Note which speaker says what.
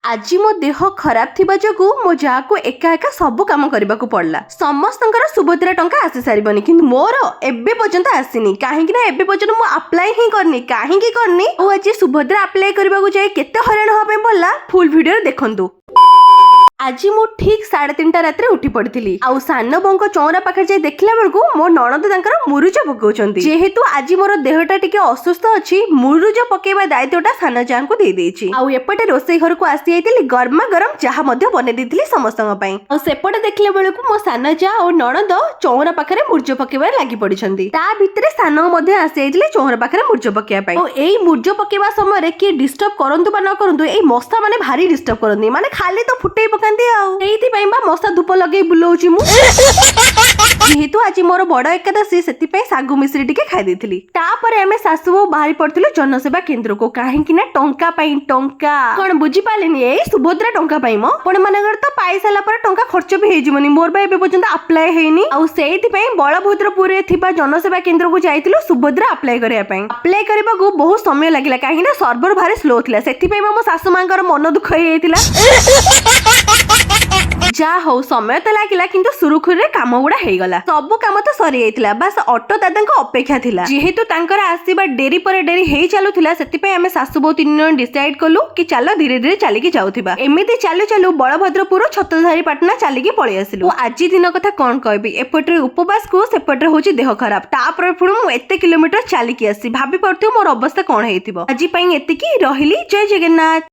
Speaker 1: आज मो देह खराब थिबा जोगु मो जा को एका एका सब काम करबा को पड़ला। समस्तंकर सुभद्रा टंका आसी सारिबनी किंतु मोर एबे पर्यंत आसीनी काहे कि ना एबे पर्यंत मो अप्लाई ही करनी काहे कि करनी ओ आज सुभद्रा अप्लाई करबा को जाय केते हरान होबे पड़ला फुल वीडियो देखंतु। आज मु ठीक 3:30 रात्रे उठी पड़ी आउ सान बोंको चौरा पाखे जाई देखला बेलकु मो ननद तांकर मुरुज पकाउछंती। जेहेतु आज मोर देहटा टिके असुस्थ अछि मुरुज पकेबा दायित्वटा सान जान को दे देछि। आउ एपटे रोसई घर को आसी आइतिली गरमा गरम चाह मध्ये बने देथिली समस्तंग पई। आउ सेपटे देखले बेलकु मो सान जा और ननद चौरा पाखे मुरुज पकेबा लागि पडिछंती। ता भितरे सान मध्ये आसी आइतिले चौरा पाखे मुरुज पकेबा पई। ओ एई मुरुज पकेबा समय रे की डिस्टर्ब करंतु बा न करंतु एई मस्ता माने भारी डिस्टर्ब करंती माने खाली तो फुटई मस्ता धूप लगे बुलाऊची जेहेतु आज मोर बड़ एकादशी से सागु मिश्री टिके खाई देथिली। तापर आमे सासु बो बाहरी पड़थिलु जनसेवा केंद्र को काहे कि ना टंका पई टंका कोन बुझी पालेनी ए सुभद्रा टंका पई मो पण मानगर तो पाई साला पर टंका खर्च भी हेजिमनी मोर बा एबे पर्यंत अप्लाई हेनी। आ सेहिति पई बलभद्रपुर रे थिबा जनसेवा केंद्र को जाइतिलु सुभद्रा अप्लाई करिया पई। अप्लाई करबा को बहुत समय लागिला काहे ना सर्वर भारी स्लो थिला सेति पई मो सासु मांकर मन दुख हे हेतिला। जा हो समय तो लागिला किंतु सुरुखुरे काम गुड़ा हे गला सब काम तो सरी जाइतिला बस ऑटो दादा को अपेक्षा थिला। जेहेतु तांकर आसीबा डेरी पर डेरी हे चालुथिला सेति पई हमें सासु बो तीन जन डिसाइड कलु कि चलो धीरे धीरे चली के जाउथिबा। एमिति चालू चालू बलभद्रपुर छत्रधारी पाटना चली के पळि आसिलु। आज दिन कथा कोन कहबी एपटरे उपवास को सेपटरे होची देह खराब तापर पुरो मु एते किलोमीटर चली के आसी भाबी पड़थियो मोर अवस्था कोन हेतिबो। आज पई एतिकी रहिली जय जगन्नाथ।